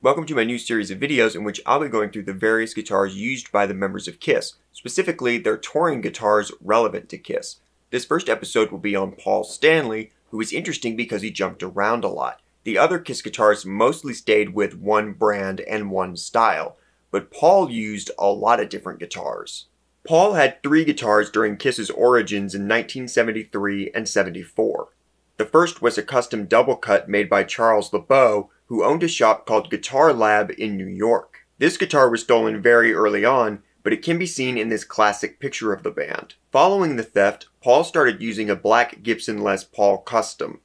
Welcome to my new series of videos in which I'll be going through the various guitars used by the members of Kiss, specifically their touring guitars relevant to Kiss. This first episode will be on Paul Stanley, who is interesting because he jumped around a lot. The other Kiss guitarists mostly stayed with one brand and one style, but Paul used a lot of different guitars. Paul had 3 guitars during Kiss's origins in 1973 and 74. The first was a custom double cut made by Charles LeBeau, who owned a shop called Guitar Lab in New York. This guitar was stolen very early on, but it can be seen in this classic picture of the band. Following the theft, Paul started using a black Gibson Les Paul Custom.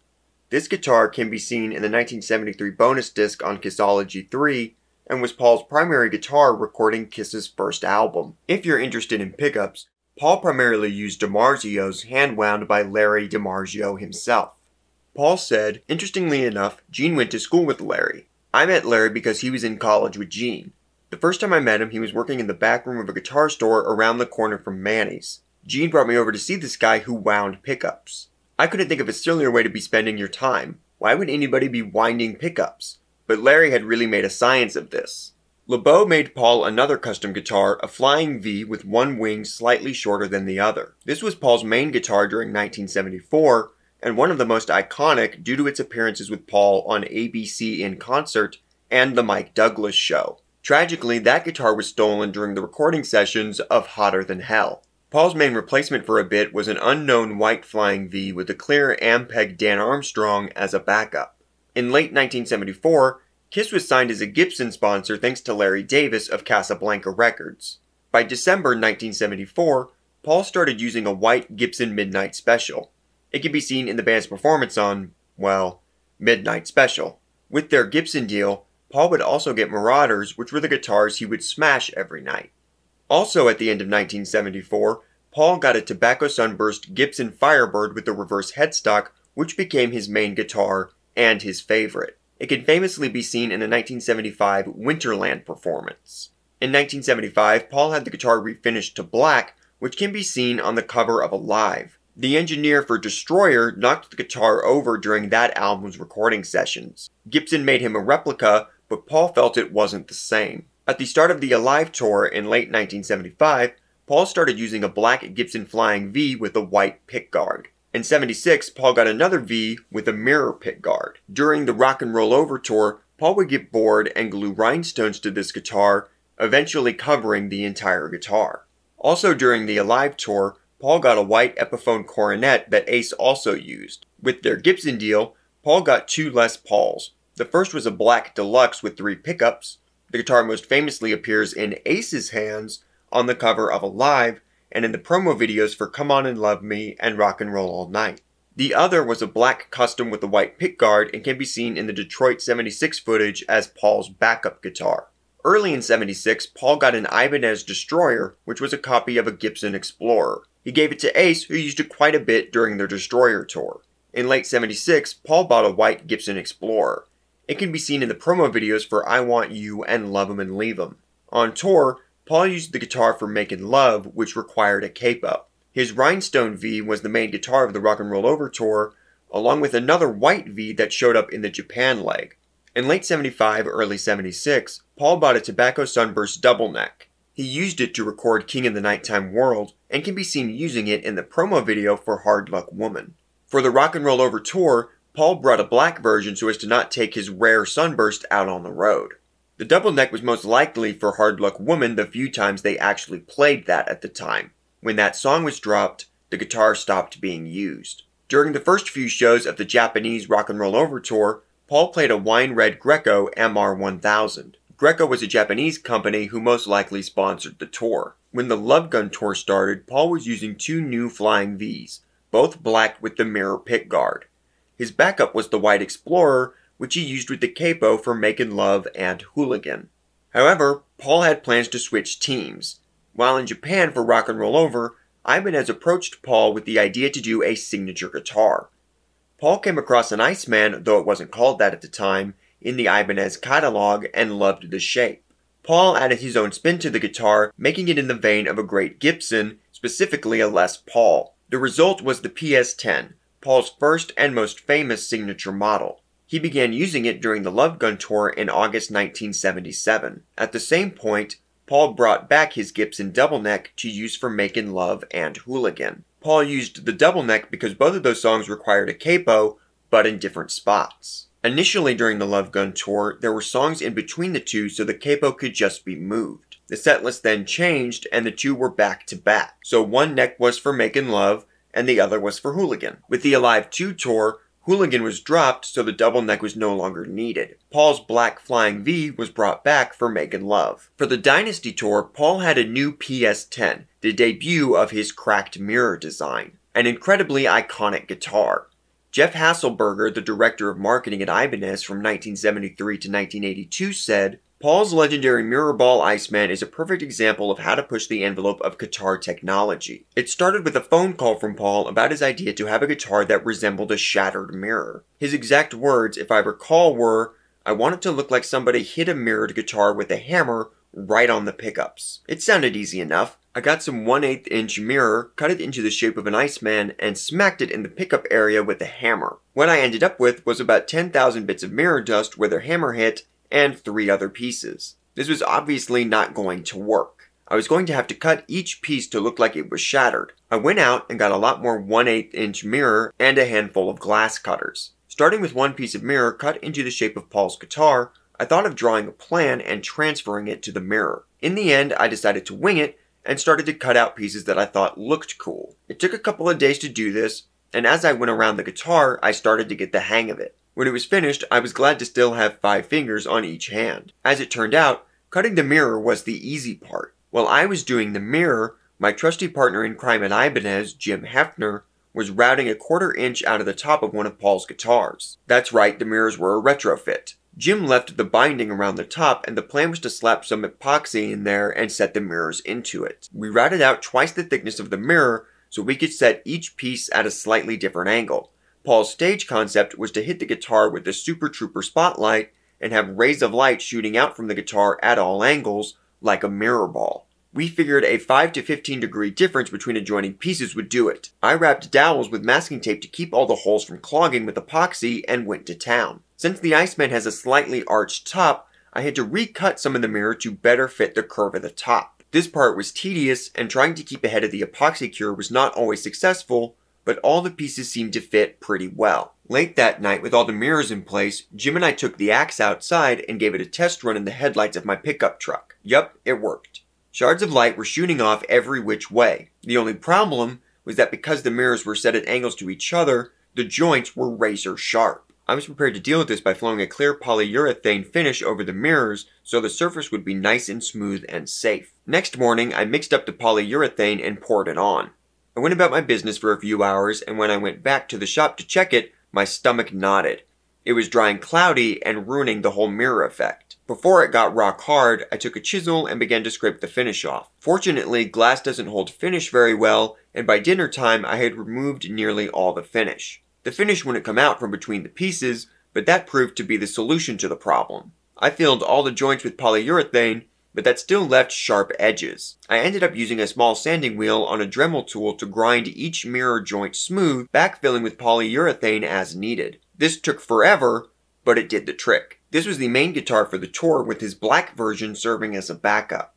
This guitar can be seen in the 1973 bonus disc on Kissology 3, and was Paul's primary guitar recording Kiss's first album. If you're interested in pickups, Paul primarily used DiMarzio's hand-wound by Larry DiMarzio himself. Paul said, "Interestingly enough, Gene went to school with Larry. I met Larry because he was in college with Gene. The first time I met him, he was working in the back room of a guitar store around the corner from Manny's. Gene brought me over to see this guy who wound pickups. I couldn't think of a sillier way to be spending your time. Why would anybody be winding pickups? But Larry had really made a science of this." LeBeau made Paul another custom guitar, a Flying V with one wing slightly shorter than the other. This was Paul's main guitar during 1974, and one of the most iconic due to its appearances with Paul on ABC in Concert and The Mike Douglas Show. Tragically, that guitar was stolen during the recording sessions of Hotter Than Hell. Paul's main replacement for a bit was an unknown white Flying V with a clear Ampeg Dan Armstrong as a backup. In late 1974, Kiss was signed as a Gibson sponsor thanks to Larry Davis of Casablanca Records. By December 1974, Paul started using a white Gibson Midnight Special. It can be seen in the band's performance on, well, Midnight Special. With their Gibson deal, Paul would also get Marauders, which were the guitars he would smash every night. Also at the end of 1974, Paul got a Tobacco Sunburst Gibson Firebird with the reverse headstock, which became his main guitar and his favorite. It can famously be seen in the 1975 Winterland performance. In 1975, Paul had the guitar refinished to black, which can be seen on the cover of Alive. The engineer for Destroyer knocked the guitar over during that album's recording sessions. Gibson made him a replica, but Paul felt it wasn't the same. At the start of the Alive tour in late 1975, Paul started using a black Gibson Flying V with a white pickguard. In '76, Paul got another V with a mirror pickguard. During the Rock and Roll Over tour, Paul would get bored and glue rhinestones to this guitar, eventually covering the entire guitar. Also during the Alive tour, Paul got a white Epiphone coronet that Ace also used. With their Gibson deal, Paul got 2 Les Pauls. The first was a black deluxe with 3 pickups. The guitar most famously appears in Ace's hands on the cover of Alive and in the promo videos for Come On and Love Me and Rock and Roll All Night. The other was a black custom with a white pickguard and can be seen in the Detroit '76 footage as Paul's backup guitar. Early in '76, Paul got an Ibanez Destroyer, which was a copy of a Gibson Explorer. He gave it to Ace, who used it quite a bit during their Destroyer tour. In late '76, Paul bought a white Gibson Explorer. It can be seen in the promo videos for I Want You and Love 'Em and Leave 'Em. On tour, Paul used the guitar for Makin' Love, which required a capo. His Rhinestone V was the main guitar of the Rock and Roll Over tour, along with another white V that showed up in the Japan leg. In late '75, early '76, Paul bought a Tobacco Sunburst double neck. He used it to record King of the Nighttime World, and can be seen using it in the promo video for Hard Luck Woman. For the Rock and Roll Over tour, Paul brought a black version so as to not take his rare Sunburst out on the road. The double neck was most likely for Hard Luck Woman the few times they actually played that at the time. When that song was dropped, the guitar stopped being used. During the first few shows of the Japanese Rock and Roll Over tour, Paul played a wine red Greco MR1000. Greco was a Japanese company who most likely sponsored the tour. When the Love Gun tour started, Paul was using 2 new Flying Vs, both black with the mirror pickguard. His backup was the white Explorer, which he used with the capo for Makin' Love and Hooligan. However, Paul had plans to switch teams. While in Japan for Rock and Roll Over, Ibanez approached Paul with the idea to do a signature guitar. Paul came across an Iceman, though it wasn't called that at the time, in the Ibanez catalog and loved the shape. Paul added his own spin to the guitar, making it in the vein of a great Gibson, specifically a Les Paul. The result was the PS-10, Paul's first and most famous signature model. He He began using it during the Love Gun tour in August 1977. At the same point, Paul brought back his Gibson double neck to use for Makin' Love and Hooligan. Paul used the double neck because both of those songs required a capo, but in different spots. Initially during the Love Gun tour, there were songs in between the two so the capo could just be moved. The setlist then changed and the two were back to back. So one neck was for Makin' Love and the other was for Hooligan. With the Alive 2 tour, Hooligan was dropped so the double neck was no longer needed. Paul's Black Flying V was brought back for Makin' Love. For the Dynasty tour, Paul had a new PS10, the debut of his cracked mirror design. An incredibly iconic guitar. Jeff Hasselberger, the director of marketing at Ibanez from 1973 to 1982, said, "Paul's legendary mirror ball Iceman is a perfect example of how to push the envelope of guitar technology. It started with a phone call from Paul about his idea to have a guitar that resembled a shattered mirror. His exact words, if I recall, were, 'I want it to look like somebody hit a mirrored guitar with a hammer right on the pickups.' It sounded easy enough. I got some 1/8 inch mirror, cut it into the shape of an Iceman, and smacked it in the pickup area with a hammer. What I ended up with was about 10,000 bits of mirror dust where the hammer hit, and 3 other pieces. This was obviously not going to work. I was going to have to cut each piece to look like it was shattered. I went out and got a lot more 1/8 inch mirror and a handful of glass cutters. Starting with one piece of mirror cut into the shape of Paul's guitar, I thought of drawing a plan and transferring it to the mirror. In the end, I decided to wing it and started to cut out pieces that I thought looked cool. It took a couple of days to do this, and as I went around the guitar, I started to get the hang of it. When it was finished, I was glad to still have 5 fingers on each hand. As it turned out, cutting the mirror was the easy part. While I was doing the mirror, my trusty partner in crime at Ibanez, Jim Hefner, was routing a 1/4 inch out of the top of one of Paul's guitars. That's right, the mirrors were a retrofit. Jim left the binding around the top, and the plan was to slap some epoxy in there and set the mirrors into it. We routed out twice the thickness of the mirror so we could set each piece at a slightly different angle. Paul's stage concept was to hit the guitar with the Super Trooper spotlight and have rays of light shooting out from the guitar at all angles, like a mirror ball. We figured a 5 to 15 degree difference between adjoining pieces would do it. I wrapped dowels with masking tape to keep all the holes from clogging with epoxy and went to town. Since the Iceman has a slightly arched top, I had to recut some of the mirror to better fit the curve of the top. This part was tedious, and trying to keep ahead of the epoxy cure was not always successful, but all the pieces seemed to fit pretty well. Late that night, with all the mirrors in place, Jim and I took the axe outside and gave it a test run in the headlights of my pickup truck. Yup, it worked. Shards of light were shooting off every which way. The only problem was that because the mirrors were set at angles to each other, the joints were razor sharp. I was prepared to deal with this by flowing a clear polyurethane finish over the mirrors so the surface would be nice and smooth and safe. Next morning, I mixed up the polyurethane and poured it on. I went about my business for a few hours, and when I went back to the shop to check it, my stomach knotted. It was drying cloudy and ruining the whole mirror effect. Before it got rock hard, I took a chisel and began to scrape the finish off. Fortunately, glass doesn't hold finish very well, and by dinner time I had removed nearly all the finish. The finish wouldn't come out from between the pieces, but that proved to be the solution to the problem. I filled all the joints with polyurethane, but that still left sharp edges. I ended up using a small sanding wheel on a Dremel tool to grind each mirror joint smooth, backfilling with polyurethane as needed. This took forever, but it did the trick. This was the main guitar for the tour, with his black version serving as a backup.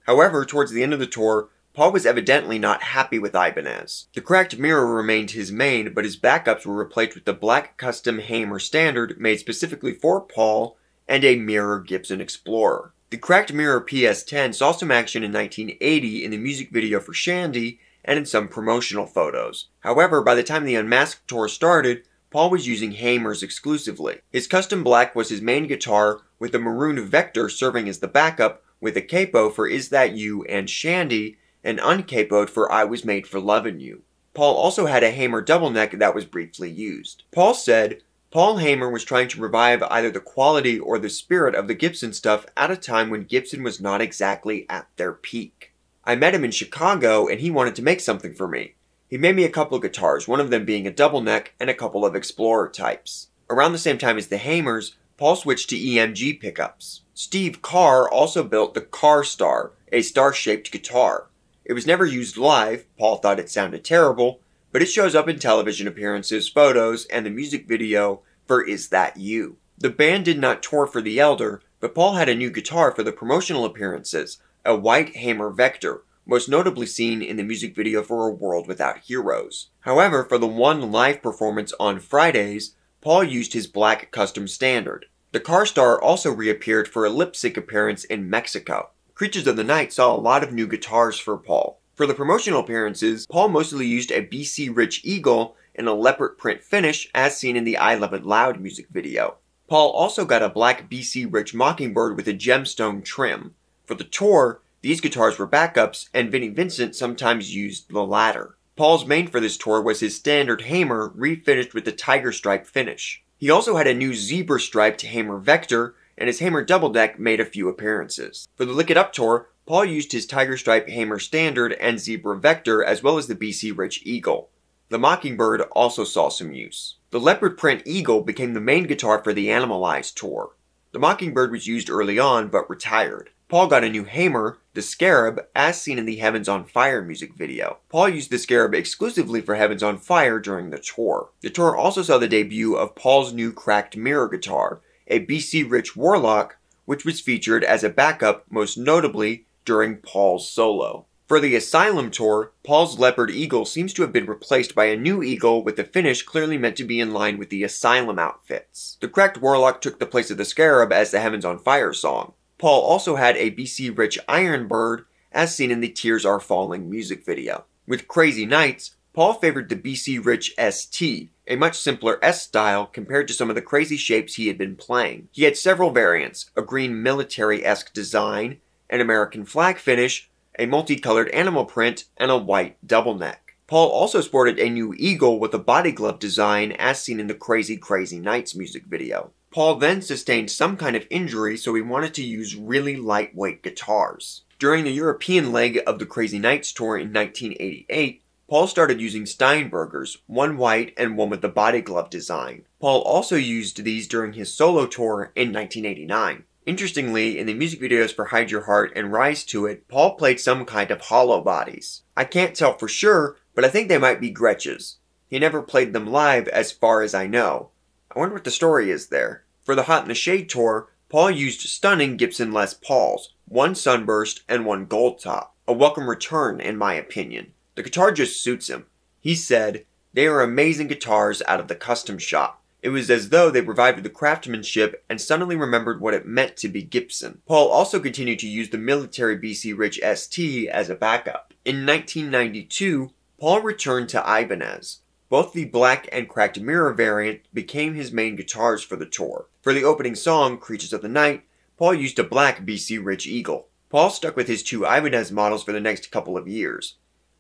However, towards the end of the tour, Paul was evidently not happy with Ibanez. The cracked mirror remained his main, but his backups were replaced with the black custom Hamer Standard made specifically for Paul and a mirror Gibson Explorer. The cracked mirror PS10 saw some action in 1980 in the music video for Shandy and in some promotional photos. However, by the time the Unmasked tour started, Paul was using Hamers exclusively. His custom black was his main guitar, with the maroon Vector serving as the backup, with a capo for Is That You and Shandy, and uncapoed for I Was Made for Lovin' You. Paul also had a Hamer double neck that was briefly used. Paul said, Paul Hamer was trying to revive either the quality or the spirit of the Gibson stuff at a time when Gibson was not exactly at their peak. I met him in Chicago and he wanted to make something for me. He made me a couple of guitars, one of them being a double neck and a couple of Explorer types. Around the same time as the Hamers, Paul switched to EMG pickups. Steve Carr also built the Carr Star, a star-shaped guitar. It was never used live. Paul thought it sounded terrible, but it shows up in television appearances, photos, and the music video for Is That You? The band did not tour for The Elder, but Paul had a new guitar for the promotional appearances, a white Hamer Vector, most notably seen in the music video for A World Without Heroes. However, for the one live performance on Fridays, Paul used his black custom standard. The car star also reappeared for a lip sync appearance in Mexico. Creatures of the Night saw a lot of new guitars for Paul. For the promotional appearances, Paul mostly used a BC Rich Eagle and a leopard print finish as seen in the I Love It Loud music video. Paul also got a black BC Rich Mockingbird with a gemstone trim. For the tour, these guitars were backups, and Vinnie Vincent sometimes used the latter. Paul's main for this tour was his standard Hamer refinished with the tiger stripe finish. He also had a new zebra striped Hamer Vector, and his Hamer Double Deck made a few appearances. For the Lick It Up tour, Paul used his tiger stripe Hamer Standard and Zebra Vector as well as the BC Rich Eagle. The Mockingbird also saw some use. The leopard print Eagle became the main guitar for the Animalized tour. The Mockingbird was used early on but retired. Paul got a new Hamer, the Scarab, as seen in the Heavens on Fire music video. Paul used the Scarab exclusively for Heavens on Fire during the tour. The tour also saw the debut of Paul's new cracked mirror guitar, a BC Rich Warlock, which was featured as a backup most notably during Paul's solo. For the Asylum tour, Paul's Leopard Eagle seems to have been replaced by a new Eagle with a finish clearly meant to be in line with the Asylum outfits. The cracked Warlock took the place of the Scarab as the Heavens on Fire song. Paul also had a BC Rich Iron Bird, as seen in the Tears Are Falling music video. With Crazy Nights, Paul favored the BC Rich ST, a much simpler S style compared to some of the crazy shapes he had been playing. He had several variants, a green military-esque design, an American flag finish, a multicolored animal print, and a white double neck. Paul also sported a new Eagle with a body glove design as seen in the Crazy Nights music video. Paul then sustained some kind of injury, so he wanted to use really lightweight guitars. During the European leg of the Crazy Nights tour in 1988, Paul started using Steinbergers, one white and one with the body glove design. Paul also used these during his solo tour in 1989. Interestingly, in the music videos for Hide Your Heart and Rise to It, Paul played some kind of hollow bodies. I can't tell for sure, but I think they might be Gretsch's. He never played them live as far as I know. I wonder what the story is there. For the Hot in the Shade tour, Paul used stunning Gibson Les Pauls, one Sunburst and one Gold Top. A welcome return in my opinion. The guitar just suits him. He said, "They are amazing guitars out of the custom shop." It was as though they revived the craftsmanship and suddenly remembered what it meant to be Gibson. Paul also continued to use the military BC Rich ST as a backup. In 1992, Paul returned to Ibanez. Both the black and cracked mirror variant became his main guitars for the tour. For the opening song, Creatures of the Night, Paul used a black BC Rich Eagle. Paul stuck with his two Ibanez models for the next couple of years.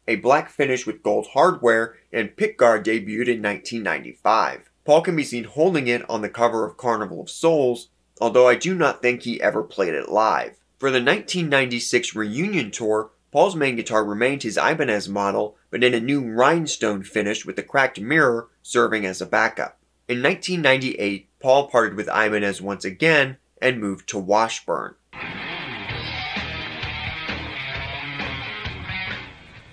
A black finish with gold hardware and pickguard debuted in 1995. Paul can be seen holding it on the cover of Carnival of Souls, although I do not think he ever played it live. For the 1996 reunion tour, Paul's main guitar remained his Ibanez model, but in a new rhinestone finish with a cracked mirror serving as a backup. In 1998, Paul parted with Ibanez once again and moved to Washburn.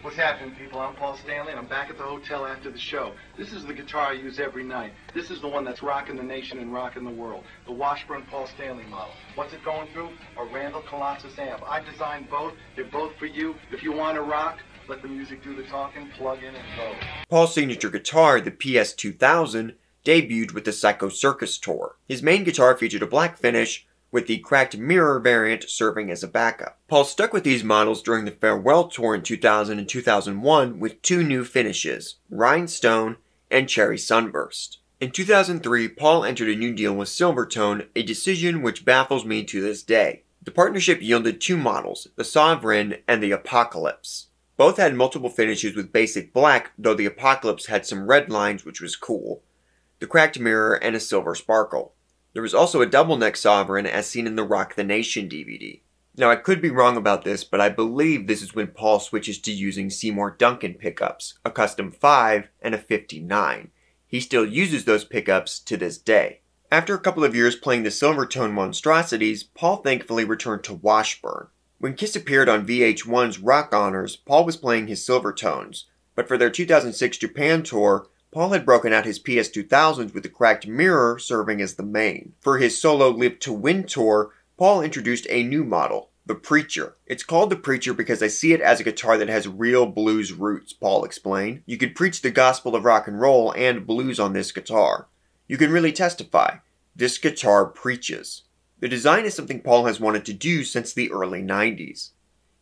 What's happening, people? I'm Paul Stanley, and I'm back at the hotel after the show. This is the guitar I use every night. This is the one that's rocking the nation and rocking the world. The Washburn Paul Stanley model. What's it going through? A Randall Colossus amp. I designed both. They're both for you. If you want to rock, let the music do the talking, plug in and go. Paul's signature guitar, the PS2000, debuted with the Psycho Circus tour. His main guitar featured a black finish, with the cracked mirror variant serving as a backup. Paul stuck with these models during the Farewell tour in 2000 and 2001 with two new finishes, Rhinestone and Cherry Sunburst. In 2003, Paul entered a new deal with Silvertone, a decision which baffles me to this day. The partnership yielded two models, the Sovereign and the Apocalypse. Both had multiple finishes with basic black, though the Apocalypse had some red lines which was cool, the cracked mirror and a silver sparkle. There was also a double neck Sovereign as seen in the Rock the Nation DVD. Now I could be wrong about this, but I believe this is when Paul switches to using Seymour Duncan pickups, a custom 5 and a 59. He still uses those pickups to this day. After a couple of years playing the Silvertone monstrosities, Paul thankfully returned to Washburn. When Kiss appeared on VH1's Rock Honors, Paul was playing his Silvertones, but for their 2006 Japan tour, Paul had broken out his PS2000s with the cracked mirror serving as the main. For his solo Live to Win tour, Paul introduced a new model, the Preacher. It's called the Preacher because I see it as a guitar that has real blues roots, Paul explained. You could preach the gospel of rock and roll and blues on this guitar. You can really testify. This guitar preaches. The design is something Paul has wanted to do since the early 90s.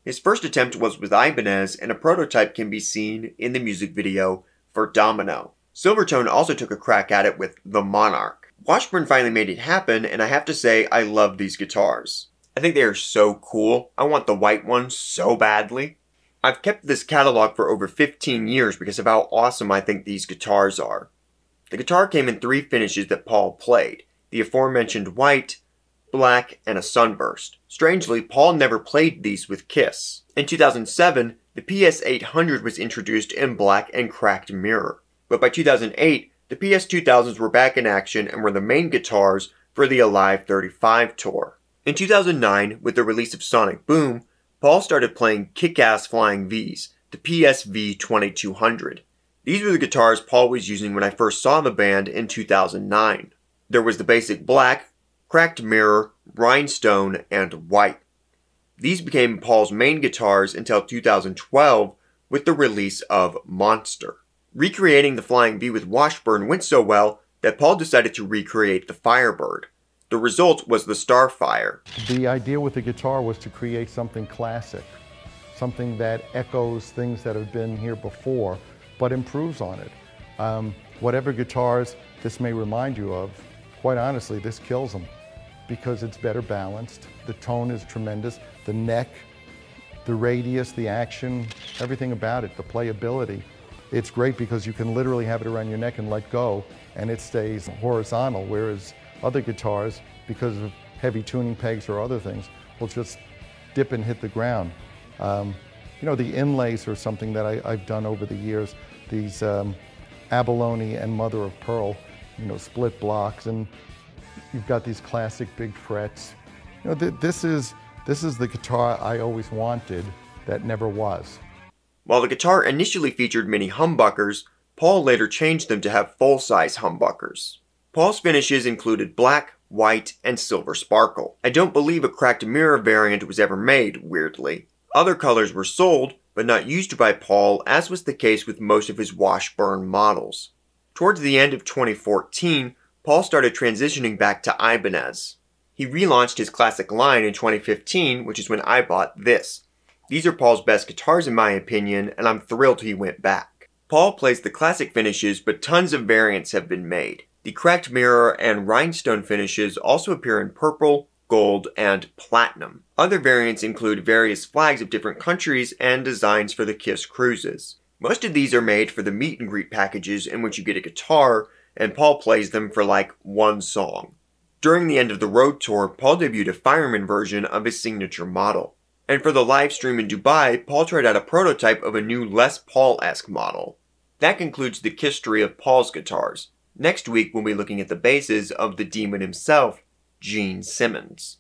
His first attempt was with Ibanez, and a prototype can be seen in the music video for Domino. Silvertone also took a crack at it with the Monarch. Washburn finally made it happen, and I have to say I love these guitars. I think they are so cool. I want the white one so badly. I've kept this catalog for over 15 years because of how awesome I think these guitars are. The guitar came in 3 finishes that Paul played: the aforementioned white, black, and a sunburst. Strangely, Paul never played these with Kiss. In 2007, the PS800 was introduced in black and cracked mirror. But by 2008, the PS2000s were back in action and were the main guitars for the Alive 35 tour. In 2009, with the release of Sonic Boom, Paul started playing kick-ass flying Vs, the PSV 2200. These were the guitars Paul was using when I first saw the band in 2009. There was the basic black, cracked mirror, rhinestone, and white. These became Paul's main guitars until 2012 with the release of Monster. Recreating the Flying V with Washburn went so well that Paul decided to recreate the Firebird. The result was the Starfire. The idea with the guitar was to create something classic, something that echoes things that have been here before, but improves on it. Whatever guitars this may remind you of, quite honestly, this kills them because it's better balanced. The tone is tremendous. The neck, the radius, the action, everything about it, the playability. It's great because you can literally have it around your neck and let go and it stays horizontal, whereas other guitars, because of heavy tuning pegs or other things, will just dip and hit the ground. You know, the inlays are something that I've done over the years. These abalone and mother of pearl, you know, split blocks, and you've got these classic big frets. You know, this is the guitar I always wanted that never was. While the guitar initially featured mini humbuckers, Paul later changed them to have full-size humbuckers. Paul's finishes included black, white, and silver sparkle. I don't believe a cracked mirror variant was ever made, weirdly. Other colors were sold, but not used by Paul, as was the case with most of his Washburn models. Towards the end of 2014, Paul started transitioning back to Ibanez. He relaunched his classic line in 2015, which is when I bought this. These are Paul's best guitars in my opinion, and I'm thrilled he went back. Paul plays the classic finishes, but tons of variants have been made. The cracked mirror and rhinestone finishes also appear in purple, gold, and platinum. Other variants include various flags of different countries and designs for the Kiss cruises. Most of these are made for the meet and greet packages in which you get a guitar, and Paul plays them for like one song. During the end of the road tour, Paul debuted a fireman version of his signature model. And for the live stream in Dubai, Paul tried out a prototype of a new Les Paul-esque model. That concludes the Kisstory of Paul's guitars. Next week, we'll be looking at the basses of the demon himself, Gene Simmons.